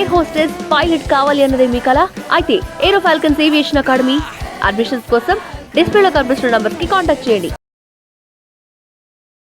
Air hostess pilot కావాలి అన్నదే మీ కల అయితే ఏరో ఫాల్కన్స్ ఏవియేషన్ అకాడమీ అడ్మిషన్స్ కోసం డిస్ప్లేలో కనిపిస్తున్న నంబర్స్ కి కాంటాక్ట్ చేయండి.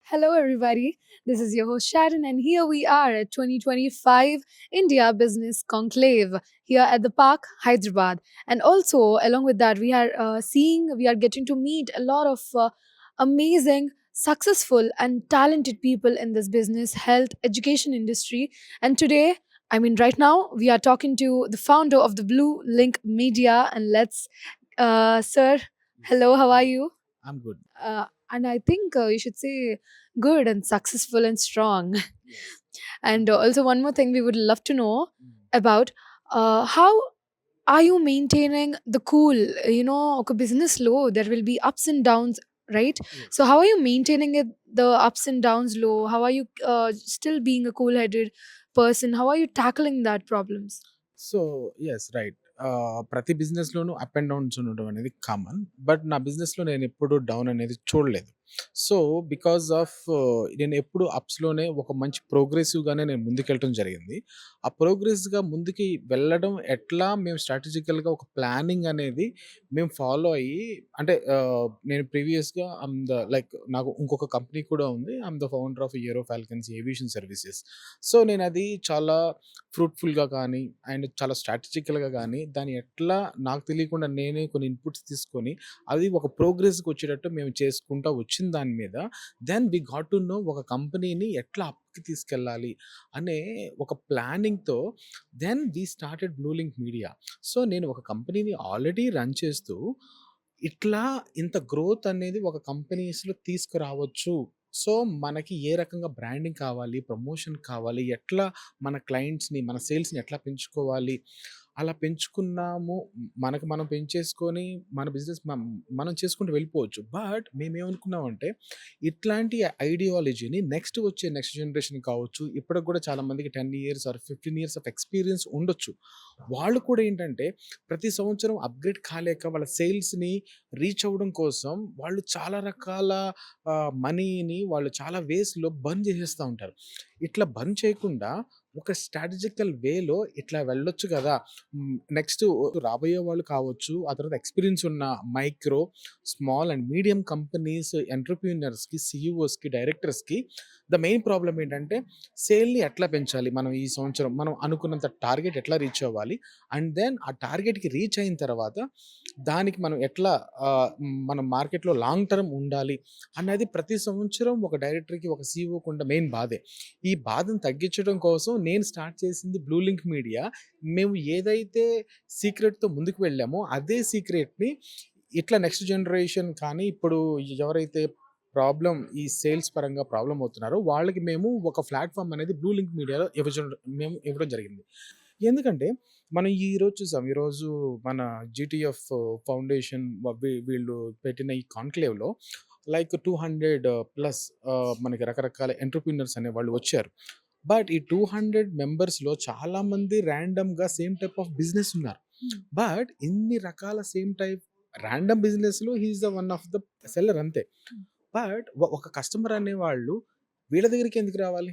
Hello, everybody. This is your host Sharon, and here we are at 2025 India Business Conclave here at the Park, Hyderabad. And also, along with that, we are getting to meet a lot of amazing, successful, and talented people in this business, health, education industry. And today, right now, we are talking to the founder of the Blue Link Media. And sir, hello, how are you? I'm good. And I think you should say good and successful and strong. And also, one more thing we would love to know about how are you maintaining the cool? Okay, business low, there will be ups and downs, right? Yes. So, how are you maintaining it, the ups and downs low? How are you still being a cool headed person? How are you tackling that problems? So yes right. ప్రతి బిజినెస్‌లోనూ up and downs ఉండడం అనేది common. But నా బిజినెస్‌లో నేను ఎప్పుడు down అనేది చూడలేదు. So, because of నేను ఎప్పుడు అప్స్‌లోనే ఒక మంచి ప్రోగ్రెసివ్‌గానే నేను ముందుకెళ్ళటం జరిగింది. ఆ ప్రోగ్రెస్‌గా ముందుకి వెళ్ళడం ఎట్లా మేము స్ట్రాటజికల్‌గా ఒక ప్లానింగ్ అనేది మేము ఫాలో అయ్యి అంటే నేను ప్రీవియస్‌గా నాకు ఇంకొక కంపెనీ కూడా ఉంది. I'm the founder of Aero Falcons Aviation Services. So, నేనది చాలా ఫ్రూట్‌ఫుల్‌గా కానీ అండ్ చాలా స్ట్రాటజికల్‌గా కానీ దాన్ని ఎట్లా నాకు తెలియకుండా నేనే కొన్ని ఇన్‌పుట్స్ తీసుకొని అది ఒక ప్రోగ్రెస్‌కి వచ్చేటట్టు మేము చేసుకుంటా వచ్చిన దాని మీద then we got to know ఒక కంపెనీని ఎట్లా అప్‌కి తీసుకెళ్ళాలి అనే ఒక ప్లానింగ్‌తో then we started blue link media. So, నేను ఒక కంపెనీని ఆల్రెడీ రన్ చేస్తూ ఇట్లా ఇంత గ్రోత్ అనేది ఒక కంపెనీస్‌లో తీసుకురావచ్చు. సో, మనకి ఏ రకంగా బ్రాండింగ్ కావాలి, ప్రమోషన్ కావాలి, ఎట్లా మన క్లయింట్స్‌ని, మన సేల్స్‌ని ఎట్లా పెంచుకోవాలి, అలా పెంచుకున్నాము. మనకు మనం పెంచేసుకొని మన బిజినెస్ మనం చేసుకుంటూ వెళ్ళిపోవచ్చు. బట్ మేమేమనుకున్నామంటే ఇట్లాంటి ఐడియాలజీని నెక్స్ట్ జనరేషన్ కావచ్చు, ఇప్పటికి కూడా చాలామందికి 10 years or 15 years of experience ఉండొచ్చు. వాళ్ళు కూడా ఏంటంటే ప్రతి సంవత్సరం అప్‌గ్రేడ్ కాలేక వాళ్ళ సేల్స్‌ని రీచ్ అవ్వడం కోసం వాళ్ళు చాలా రకాల మనీని వాళ్ళు చాలా వేస్‌లో బర్న్ చేసేస్తా ఉంటారు. ఇట్లా బర్న్ చేయకుండా ఒక స్ట్రాటజికల్ వేలో ఇట్లా వెళ్ళొచ్చు కదా! నెక్స్ట్ రాబోయే వాళ్ళు కావచ్చు, ఆ తర్వాత ఎక్స్‌పీరియన్స్ ఉన్న micro, small and medium companies ఎంటర్‌ప్రెన్యూర్స్‌కి, సీఈఓస్‌కి, డైరెక్టర్స్‌కి ద మెయిన్ ప్రాబ్లమ్ ఏంటంటే సేల్‌ని ఎట్లా పెంచాలి? మనం ఈ సంవత్సరం మనం అనుకున్నంత టార్గెట్ ఎట్లా రీచ్ అవ్వాలి? అండ్ దెన్ ఆ టార్గెట్‌కి రీచ్ అయిన తర్వాత దానికి మనం ఎట్లా మనం మార్కెట్‌లో లాంగ్ టర్మ్ ఉండాలి అన్నది ప్రతి సంవత్సరం ఒక డైరెక్టర్‌కి, ఒక సీఈఓకి ఉండే మెయిన్ బాధే. ఈ బాధను తగ్గించడం కోసం నేను స్టార్ట్ చేసింది బ్లూ లింక్ మీడియా. మేము ఏదైతే సీక్రెట్‌తో ముందుకు వెళ్ళామో అదే సీక్రెట్‌ని ఇట్లా నెక్స్ట్ జనరేషన్ కానీ ఇప్పుడు ఎవరైతే ఈ సేల్స్ పరంగా ప్రాబ్లమ్ అవుతున్నారో వాళ్ళకి మేము ఒక ప్లాట్‌ఫార్మ్ అనేది బ్లూ లింక్ మీడియాలో మేము ఇవ్వడం జరిగింది. ఎందుకంటే మనం ఈరోజు చూసాం. ఈరోజు మన జీటీఎఫ్ ఫౌండేషన్ వీళ్ళు పెట్టిన ఈ కాన్క్లేవ్‌లో లైక్ 200 ప్లస్ మనకి రకరకాల ఎంటర్‌ప్రెన్యూర్స్ అనేవాళ్ళు వచ్చారు. బట్ ఈ 200 మెంబర్స్‌లో చాలామంది ర్యాండమ్‌గా సేమ్ టైప్ ఆఫ్ బిజినెస్ ఉన్నారు. బట్ ఇన్ని రకాల సేమ్ టైప్ ర్యాండమ్ బిజినెస్‌లో he is the one of the seller అంతే. బట్ ఒక కస్టమర్ అనేవాళ్ళు వీళ్ళ దగ్గరికి ఎందుకు రావాలి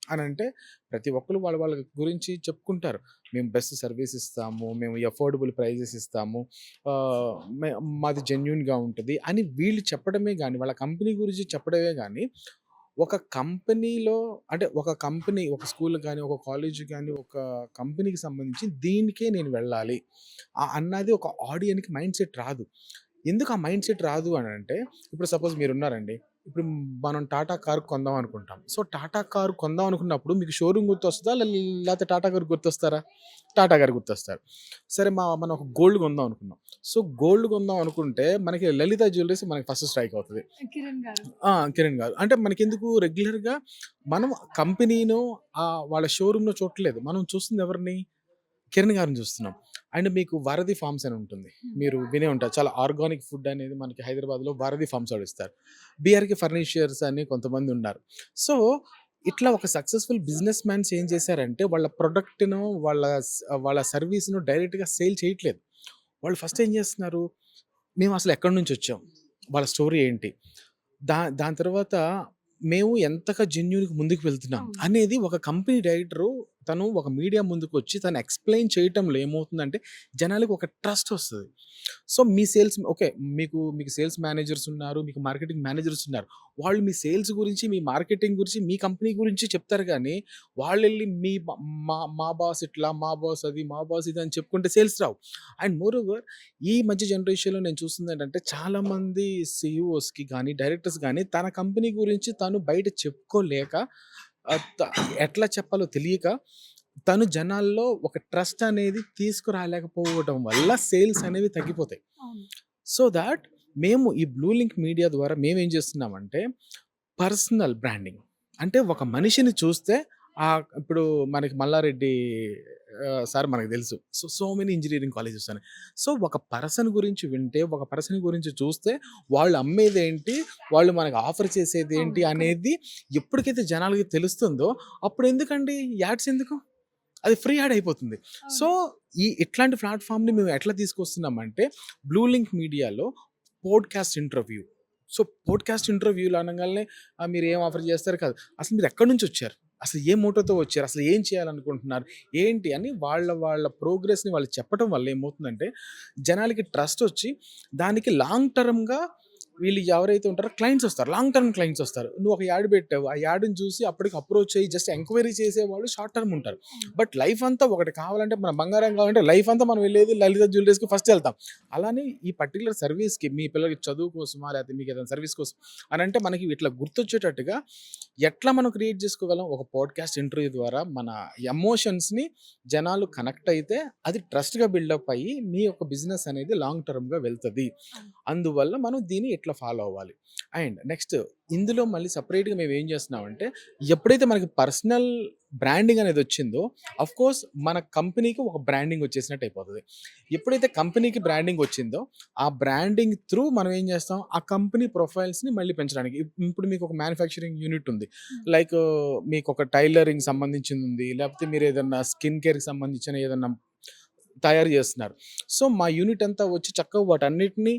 అనంటే ప్రతి ఒక్కళ్ళు వాళ్ళ వాళ్ళ గురించి చెప్పుకుంటారు. మేము బెస్ట్ సర్వీస్ ఇస్తాము, మేము అఫోర్డబుల్ ప్రైజెస్ ఇస్తాము, మాది జెన్యూన్‌గా ఉంటది అని వీళ్ళు చెప్పడమే గానీ, వాళ్ళ కంపెనీ గురించి చెప్పడమే గానీ, ఒక కంపెనీలో అంటే ఒక కంపెనీ, ఒక స్కూల్ గానీ, ఒక కాలేజ్ గానీ, ఒక కంపెనీకి సంబంధించి దీనికే నేను వెళ్ళాలి అన్నది ఒక ఆడియన్‌కి మైండ్ సెట్ రాదు. ఎందుకు ఆ మైండ్ సెట్ రాదు అనంటే, ఇప్పుడు సపోజ్ మీరున్నారండి. ఇప్పుడు మనం టాటా కార్ కొందాం అనుకుంటాం. సో, టాటా కార్ కొందాం అనుకున్నప్పుడు మీకు షోరూమ్ గుర్తొస్తదా? లేతే టాటా గారు గుర్తొస్తారా? టాటా గారు గుర్తొస్తారు. సరే మనం ఒక గోల్డ్ కొందాం అనుకున్నాం. సో, గోల్డ్ కొందాం అనుకుంటే మనకి లలిత జ్యువెల్లరీస్ మనకి ఫస్ట్ స్ట్రైక్ అవుతది. Kiran garu. కిరణ్ గారు. అంటే మనకెందుకు రెగ్యులర్‌గా మనం కంపెనీనో వాళ్ళ షోరూమ్‌నో చూడట్లేదు. మనం చూస్తుంది ఎవరిని? కిరణ్ గారిని చూస్తున్నాం. అండ్ మీకు వారధి ఫార్మ్స్ అని ఉంటుంది. మీరు వినే ఉంటారు. చాలా ఆర్గానిక్ ఫుడ్ అనేది మనకి హైదరాబాద్‌లో వారధి ఫార్మ్స్ వాడు ఇస్తారు. బీఆర్‌కే ఫర్నిచర్స్ అని కొంతమంది ఉన్నారు. సో, ఇట్లా ఒక సక్సెస్‌ఫుల్ బిజినెస్ మ్యాన్స్ ఏం చేశారంటే వాళ్ళ ప్రొడక్ట్‌ను, వాళ్ళ సర్వీస్‌ను డైరెక్ట్‌గా సేల్ చేయట్లేదు. వాళ్ళు ఫస్ట్ ఏం చేస్తున్నారు? మేము అసలు ఎక్కడి నుంచి వచ్చాం? వాళ్ళ స్టోరీ ఏంటి? దాని తర్వాత మేము ఎంతగా జెన్యూన్‌గా ముందుకు వెళ్తున్నాం అవును. అనేది ఒక కంపెనీ డైరెక్టరు తను ఒక మీడియా ముందుకొచ్చి తను ఎక్స్‌ప్లెయిన్ చేయటంలో ఏమవుతుందంటే జనాలకి ఒక ట్రస్ట్ వస్తది. సో, మీ సేల్స్ ఓకే. మీకు సేల్స్ మేనేజర్స్ ఉన్నారు. మీకు మార్కెటింగ్ మేనేజర్స్ ఉన్నారు. వాళ్ళు మీ సేల్స్ గురించి, మీ మార్కెటింగ్ గురించి, మీ కంపెనీ గురించి చెప్తారు గానీ, వాళ్ళెళ్లి మీ బ మా మా బాస్ ఇట్లా, మా బాస్ అది, మా బాస్ ఇది అని చెప్పుకుంటే సేల్స్ రావు. అండ్ మోరోవర్ ఈ మధ్య జనరేషన్‌లో నేను చూస్తుందేంటంటే చాలామంది సీఈఓస్‌కి గానీ, డైరెక్టర్స్ గానీ తన కంపెనీ గురించి తను బయట చెప్పుకోలేక ఆహ్, త ఎట్లా చెప్పాలో తెలియక తను జనాల్లో ఒక ట్రస్ట్ అనేది తీసుకురాలేకపోవడం వల్ల సేల్స్ అనేవి తగ్గిపోతాయి. అవును. సో థాట్ మేము ఈ బ్లూ లింక్ మీడియా ద్వారా మేమేం చేస్తున్నామంటే పర్సనల్ బ్రాండింగ్. అంటే ఒక మనిషిని చూస్తే ఇప్పుడు మనకి మల్లారెడ్డి సార్ మనకు తెలుసు. సో మెనీ ఇంజినీరింగ్ కాలేజెస్ అని. సో ఒక పర్సన్ గురించి వింటే, ఒక పర్సన్ గురించి చూస్తే వాళ్ళు అమ్మేదేంటి, వాళ్ళు మనకు ఆఫర్ చేసేదేంటి అవును. కరెక్ట్. అనేది ఎప్పటికైతే జనాలకి తెలుస్తుందో అప్పుడు ఎందుకండి యాడ్స్ ఎందుకు? అది ఫ్రీ యాడ్ అయిపోతుంది. సో అవును. ఇట్లాంటి ప్లాట్‌ఫార్మ్‌ని మేము ఎట్లా తీసుకొస్తున్నామంటే బ్లూ లింక్ మీడియాలో పోడ్‌కాస్ట్ ఇంటర్వ్యూ. సో పోడ్‌కాస్ట్ ఇంటర్వ్యూలు అనంగాల్నే మీరు ఏం ఆఫర్ చేస్తారు కాదు. అసలు మీరు ఎక్కడి నుంచొచ్చారు? అసలు ఏ మోటోతో వచ్చారు? అసలు ఏం చేయాలనుకుంటున్నారు? ఏంటి అని వాళ్ళ ప్రోగ్రెస్‌ని వాళ్ళు చెప్పటం వల్ల ఏమవుతుందంటే జనాలకి ట్రస్ట్ వచ్చి దానికి లాంగ్ టర్మ్‌గా వీళ్ళు ఎవరైతే ఉంటారో క్లయింట్స్ వస్తారు. లాంగ్ టర్మ్ క్లయింట్స్ వస్తారు. నువ్వు ఒక యాడ్ పెట్టావు. ఆ యాడ్‌ని చూసి అప్పటికి అప్రోచ్ అయ్యి జస్ట్ ఎంక్వైరీ చేసేవాళ్ళు షార్ట్ టర్మ్ ఉంటారు. అవును. బట్ లైఫ్ అంతా ఒకటి కావాలంటే మన బంగారం కావాలంటే లైఫ్ అంతా మనం వెళ్ళేది లలిత జ్యువెలరీస్‌కి ఫస్ట్ వెళ్తాం. అలానే ఈ పర్టిక్యులర్ సర్వీస్‌కి మీ పిల్లలకి చదువు కోసమా లేకపోతే మీకు ఏదైనా సర్వీస్ కోసం అనంటే మనకి ఇట్లా గుర్తొచ్చేటట్టుగా ఎట్లా మనం క్రియేట్ చేసుకోగలం? ఒక పాడ్‌కాస్ట్ ఇంటర్వ్యూ ద్వారా మన ఎమోషన్స్‌ని జనాలు కనెక్ట్ అయితే అది ట్రస్ట్‌గా బిల్డప్ అయ్యి మీ యొక్క బిజినెస్ అనేది లాంగ్ టర్మ్‌గా వెళ్తది. అవును. అందువల్ల మనం దీన్ని ఇట్లా ఫాలో అవ్వాలి. అండ్ నెక్స్ట్ ఇందులో మళ్ళీ సెపరేట్‌గా మేమేం చేస్తున్నామంటే ఎప్పుడైతే మనకి పర్సనల్ బ్రాండింగ్ అనేది వచ్చిందో ఆఫ్‌కోర్స్ మన కంపెనీకి ఒక బ్రాండింగ్ వచ్చేసినట్టు అయిపోతది. ఎప్పుడైతే కంపెనీకి బ్రాండింగ్ వచ్చిందో ఆ బ్రాండింగ్ త్రూ మనం ఏం చేస్తాం ఆ కంపెనీ ప్రొఫైల్స్‌ని మళ్ళీ పెంచడానికి ఇప్పుడు మీకు ఒక మ్యానుఫ్యాక్చరింగ్ యూనిట్ ఉంది. హ్మ్. లైక్ మీకు ఒక టైలరింగ్ సంబంధించింది ఉంది. లేకపోతే మీరు ఏదన్నా స్కిన్ కేర్‌కి సంబంధించిన ఏదన్నా తయారు చేస్తున్నారు. సో, మా యూనిట్ అంతా వచ్చి చక్కగా వాటన్నిటిని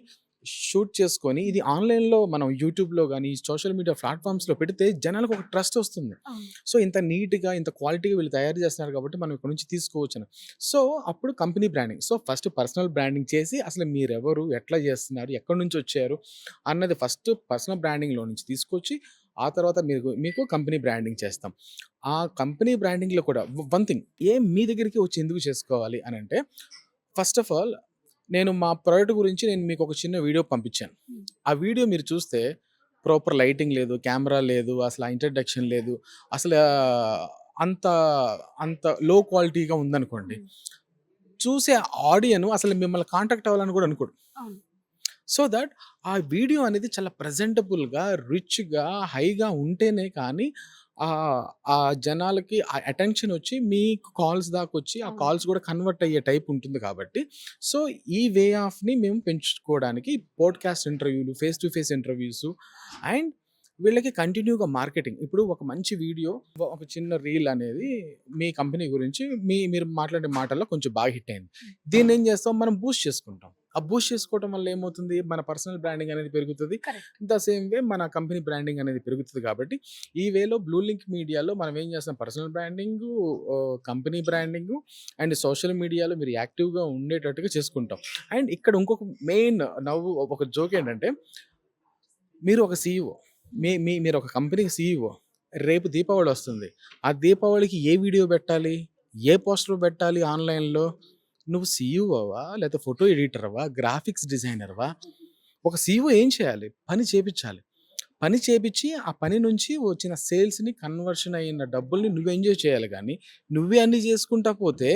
షూట్ చేసుకొని ఇది ఆన్‌లైన్‌లో మనం యూట్యూబ్‌లో గాని, సోషల్ మీడియా ప్లాట్‌ఫార్మ్స్‌లో పెడితే జనాలకు ఒక ట్రస్ట్ వస్తుంది. అవును. సో, ఇంత నీట్‌గా, ఇంత క్వాలిటీగా వీళ్ళు తయారు చేస్తున్నారు కాబట్టి మనం ఇక్కడ నుంచి తీసుకోవచ్చని. సో, అప్పుడు company branding. So, first personal branding చేసి అసలు మీరెవరు? ఎట్లా చేస్తున్నారు? ఎక్కడి నుంచొచ్చారు? అన్నది ఫస్ట్ పర్సనల్ బ్రాండింగ్‌లో నుంచి తీసుకొచ్చి ఆ తర్వాత మీకు కంపెనీ బ్రాండింగ్ చేస్తాం. ఆ కంపెనీ బ్రాండింగ్‌లో కూడా వన్ థింగ్ మీ దగ్గరికి వచ్చి ఎందుకు చేసుకోవాలి అనంటే ఫస్ట్ ఆఫ్ ఆల్ నేను మా ప్రొడక్ట్ గురించి నేను మీకొక చిన్న వీడియో పంపించాను. హ్మ్. ఆ వీడియో మీరు చూస్తే ప్రాపర్ లైటింగ్ లేదు, కెమెరా లేదు, అసల ఇంట్రడక్షన్ లేదు. అసలా అంత అంత లో క్వాలిటీగా ఉందనుకోండి. హ్మ్. చూసే ఆడియన్ అసలు మిమ్మల్ని కాంటాక్ట్ అవ్వాలని కూడా అనుకోడు. అవును. సో దట్ ఆ వీడియో అనేది చాలా ప్రెజెంటబుల్‌గా, రిచ్‌గా, హైగా ఉంటేనే కానీ ఆ జనాలకి ఆ అటెన్షన్ వచ్చి మీకు కాల్స్ దాకొచ్చి ఆ అవును. కాల్స్ కూడా కన్వర్ట్ అయ్యే టైప్ ఉంటుంది కాబట్టి, సో ఈ వే ఆఫ్‌ని మేము పెంచుకోవడానికి పోడ్‌కాస్ట్ ఇంటర్వ్యూలు, face to face interviews and వీళ్ళకి కంటిన్యూగా మార్కెటింగ్. ఇప్పుడు ఒక మంచి వీడియో, ఒక చిన్న రీల్ అనేది మీ కంపెనీ గురించి మీరు మాట్లాడే మాటల్లో కొంచెం బాగా హిట్ అయింది. హ్మ్. దీన్నేం చేస్తాం మనం బూస్ట్ చేసుకుంటాం. ఆ బూస్ట్ చేసుకోవటం వల్ల ఏమవుతుంది? మన పర్సనల్ బ్రాండింగ్ అనేది పెరుగుతది. కరెక్ట్. ద సేమ్ వే మన కంపెనీ బ్రాండింగ్ అనేది పెరుగుతది కాబట్టి, ఈ వేలో బ్లూ లింక్ మీడియాలో మనం ఏం చేస్తాం personal branding, company branding and social మీడియాలో మీరు యాక్టివ్‌గా ఉండేటట్టుగా చేసుకుంటాం. అండ్ ఇక్కడ ఇంకొక మెయిన్ ఒక జోక్ ఏంటంటే, మీరు ఒక సీఈఓ. హ్మ్. మీరు ఒక కంపెనీకి సీఈఓ. రేపు దీపావళి వస్తుంది. ఆ దీపావళికి ఏ వీడియో పెట్టాలి? ఏ పోస్టర్ పెట్టాలి ఆన్‌లైన్‌లో? నువ్వు సీఈఓవా? లేతే ఫోటో ఎడిటర్‌వా? గ్రాఫిక్స్ డిజైనర్‌వా? ఒక సీఈఓ ఏం చేయాలి? పని చేపిచ్చాలి. పని చేపిచ్చి, ఆ పని నుంచి వచ్చిన సేల్స్‌ని కన్వర్షన్ అయిన డబ్బుల్ని నువ్వు ఎంజాయ్ చేయాలి గానీ, నువ్వే అన్నీ చేసుకుంటా పోతే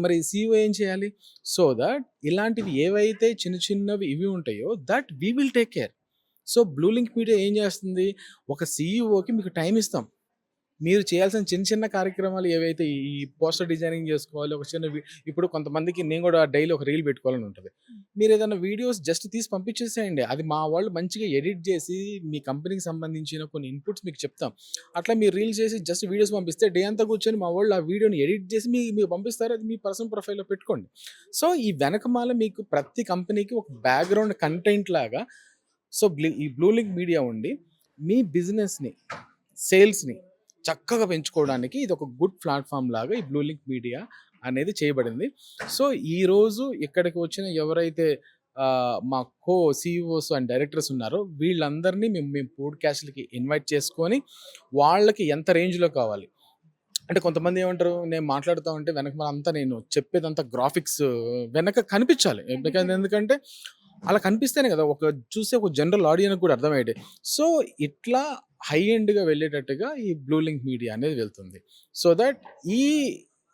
మరి సీఈఓ ఏం చేయాలి? సో దట్ ఇలాంటివి ఏవైతే చిన్న చిన్నవి ఇవి ఉంటాయో that we will take care. So, Blue link Media ఏం చేస్తుంది? ఒక సీఈఓకి మీకు టైమ్ ఇస్తాం. మీరు చేయాల్సిన చిన్న చిన్న కార్యక్రమాలు ఏవైతే ఈ పోస్టర్ డిజైనింగ్ చేసుకోవాలి. ఒక చిన్న ఇప్పుడు కొంతమందికి నేను కూడా డైలీ ఒక రీల్ పెట్టుకోవాలని ఉంటది. హ్మ్. మీరేదైనా వీడియోస్ జస్ట్ తీసి పంపించేసేయండి. అది మా వాళ్ళు మంచిగా ఎడిట్ చేసి మీ కంపెనీకి సంబంధించిన కొన్ని ఇన్‌పుట్స్ మీకు చెప్తాం. అట్లా మీరు రీల్స్ చేసి జస్ట్ వీడియోస్ పంపిస్తే డే అంతా కూర్చొని మా వాళ్ళు ఆ వీడియోని ఎడిట్ చేసి మీకు పంపిస్తారు. అది మీ పర్సనల్ ప్రొఫైల్‌లో పెట్టుకోండి. సో, ఈ వెనకమాల మీకు ప్రతి కంపెనీకి ఒక బ్యాక్‌గ్రౌండ్ కంటెంట్ లాగా సో, ఈ బ్లూ లింక్ మీడియా ఉండి మీ బిజినెస్‌ని, సేల్స్‌ని చక్కగా పెంచుకోవడానికి ఇది ఒక గుడ్ ప్లాట్ఫామ్ లాగా ఈ బ్లూ లింక్ మీడియా అనేది చేయబడింది. సో ఈరోజు ఇక్కడికి వచ్చిన ఎవరైతే మా సీఈఓస్ అండ్ డైరెక్టర్స్ ఉన్నారో వీళ్ళందరినీ మేము పోడ్కాస్ట్లకి ఇన్వైట్ చేసుకొని వాళ్ళకి ఎంత రేంజ్లో కావాలి అంటే కొంతమంది ఏమంటారు నేను మాట్లాడుతూ ఉంటే వెనక అంతా నేను చెప్పేదంతా గ్రాఫిక్స్ వెనక కనిపించాలి. ఎందుకంటే అలా కనిపిస్తేనే కదా చూసే ఒక జనరల్ ఆడియన్స్ కూడా అర్థమయ్యేది. సో ఇట్లా హై ఎండ్గా వెళ్ళేటట్టుగా ఈ బ్లూ లింక్ మీడియా అనేది వెళ్తుంది. సో దట్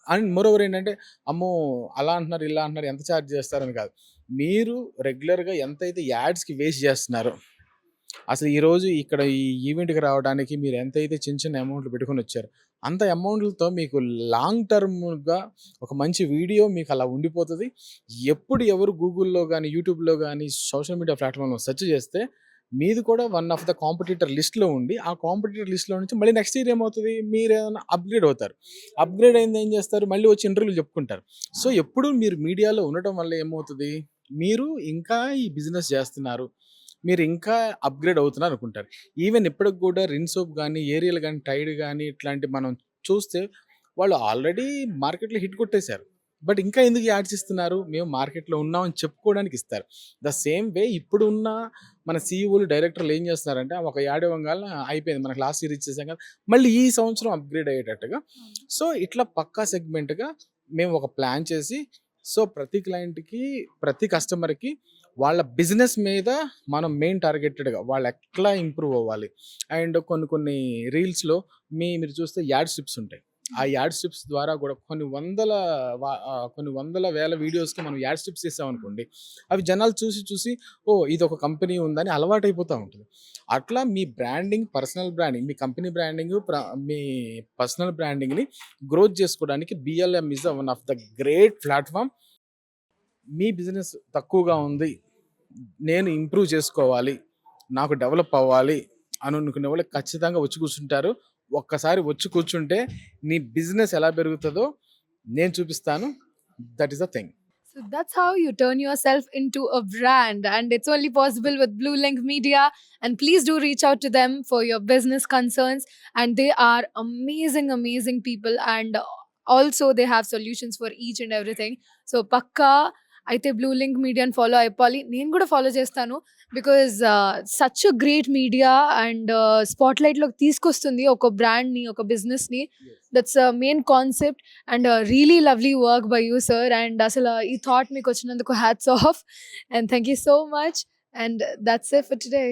అండ్ మోరోవర్ ఏంటంటే అమ్మో అలా అంటున్నారు ఇలా అంటున్నారు ఎంత ఛార్జ్ చేస్తారని కాదు, మీరు రెగ్యులర్గా ఎంతైతే యాడ్స్కి వేస్ట్ చేస్తున్నారో అసలు ఈరోజు ఇక్కడ ఈ ఈవెంట్కి రావడానికి మీరు ఎంతైతే చిన్న చిన్న అమౌంట్లు పెట్టుకొని వచ్చారు అంత అమౌంట్లతో మీకు లాంగ్ టర్మ్గా ఒక మంచి వీడియో మీకు అలా ఉండిపోతుంది. ఎప్పుడు ఎవరు గూగుల్లో కానీ యూట్యూబ్లో కానీ సోషల్ మీడియా ప్లాట్ఫామ్లో సెర్చ్ చేస్తే మీది కూడా వన్ ఆఫ్ ద కాంపిటీటర్ లిస్ట్లో ఉండి ఆ కాంపిటీటర్ లిస్ట్లో నుంచి మళ్ళీ నెక్స్ట్ ఇయర్ ఏమవుతుంది మీరు ఏమైనా అప్గ్రేడ్ అవుతారు. అప్గ్రేడ్ అయింది ఏం చేస్తారు మళ్ళీ వచ్చి ఇంటర్వ్యూలు చెప్పుకుంటారు. సో ఎప్పుడు మీరు మీడియాలో ఉండటం వల్ల ఏమవుతుంది మీరు ఇంకా ఈ బిజినెస్ చేస్తున్నారు, మీరు ఇంకా అప్గ్రేడ్ అవుతున్నారు అనుకుంటారు. ఈవెన్ ఇప్పటికి కూడా రిన్ సోప్ కానీ ఏరియల్ కానీ టైడ్ కానీ ఇట్లాంటి మనం చూస్తే వాళ్ళు ఆల్రెడీ మార్కెట్లో హిట్ కొట్టేశారు. బట్ ఇంకా ఎందుకు యాడ్స్ ఇస్తున్నారు, మేము మార్కెట్లో ఉన్నామని చెప్పుకోవడానికి ఇస్తారు. ద సేమ్ వే ఇప్పుడు ఉన్న మన సీఈఓలు డైరెక్టర్లు ఏం చేస్తున్నారంటే ఒక యాడ్ ఇవ్వగానే అయిపోయింది మనకు లాస్ట్ ఇయర్ ఇచ్చేసాం కదా మళ్ళీ ఈ సంవత్సరం అప్గ్రేడ్ అయ్యేటట్టుగా. సో ఇట్లా పక్కా సెగ్మెంట్గా మేము ఒక ప్లాన్ చేసి సో ప్రతి క్లయింట్కి ప్రతి కస్టమర్కి వాళ్ళ బిజినెస్ మీద మనం మెయిన్ టార్గెటెడ్గా వాళ్ళు ఎట్లా ఇంప్రూవ్ అవ్వాలి. అండ్ కొన్ని రీల్స్లో మీరు చూస్తే యాడ్ స్ట్రిప్స్ ఉంటాయి. ఆ యాడ్ స్ట్రిప్స్ ద్వారా కూడా కొన్ని వందల వేల వీడియోస్కి మనం యాడ్ స్ట్రిప్స్ ఇస్తామనుకోండి అవి జనాలు చూసి ఇది ఒక కంపెనీ ఉందని అలవాటు అయిపోతూ ఉంటుంది. అట్లా మీ బ్రాండింగ్ పర్సనల్ బ్రాండింగ్ మీ కంపెనీ బ్రాండింగ్ మీ పర్సనల్ బ్రాండింగ్ని గ్రోత్ చేసుకోవడానికి BLM is one of the great platform. Me business తక్కువగా ఉంది, నేను ఇంప్రూవ్ చేసుకోవాలి, నాకు డెవలప్ అవ్వాలి అని అనుకునే వాళ్ళు ఖచ్చితంగా వచ్చి కూర్చుంటారు. ఒక్కసారి వచ్చి కూర్చుంటే నీ బిజినెస్ ఎలా పెరుగుతుందో నేను చూపిస్తాను. That is the thing. So that's how you turn yourself into a brand, and it's only possible with Blue Link Media. And please do reach out to them for your business concerns. And they are amazing people, and also they have solutions for each and everything. So pakka అయితే blue link మీడియాని follow అయిపోవాలి. నేను కూడా follow చేస్తాను because such a great media and స్పాట్లైట్లోకి తీసుకొస్తుంది ఒక బ్రాండ్ని ఒక బిజినెస్ని. That's main concept and really lovely work by you sir. And అసలు ఈ థాట్ మీకు వచ్చినందుకు hats off and thank you so much. And that's it for today.